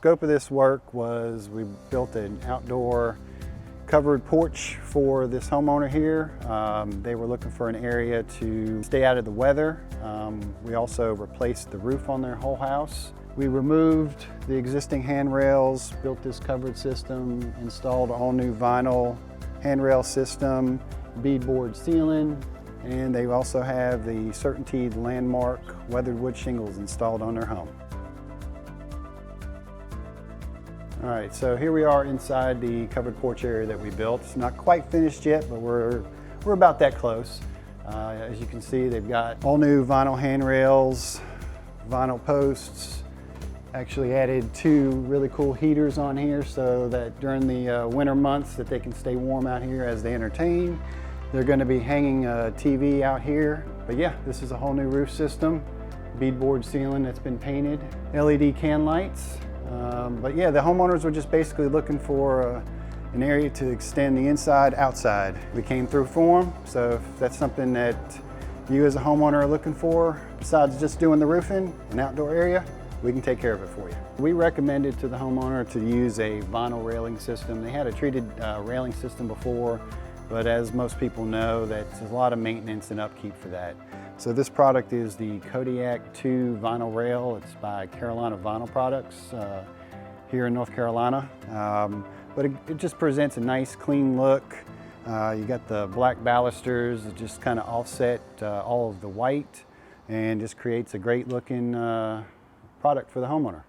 scope of this work was we built an outdoor covered porch for this homeowner here. They were looking for an area to stay out of the weather. We also replaced the roof on their whole house. We removed the existing handrails, built this covered system, installed all new vinyl handrail system, beadboard ceiling, and they also have the Certainty Landmark weathered wood shingles installed on their home. All right, so here we are inside the covered porch area that we built. It's not quite finished yet, but we're about that close. As you can see, they've got all new vinyl handrails, vinyl posts, actually added 2 really cool heaters on here so that during the winter months that they can stay warm out here as they entertain. They're going to be hanging a TV out here. But yeah, this is a whole new roof system, beadboard ceiling that's been painted, LED can lights. But yeah, the homeowners were just basically looking for an area to extend the inside, outside. We came through for them, so if that's something that you as a homeowner are looking for, besides just doing the roofing, an outdoor area, we can take care of it for you. We recommended to the homeowner to use a vinyl railing system. They had a treated railing system before, but as most people know, there's a lot of maintenance and upkeep for that. So this product is the Kodiak 2 vinyl rail. It's by Carolina Vinyl Products here in North Carolina. But it just presents a nice clean look. You got the black balusters that just kind of offset all of the white and just creates a great looking product for the homeowner.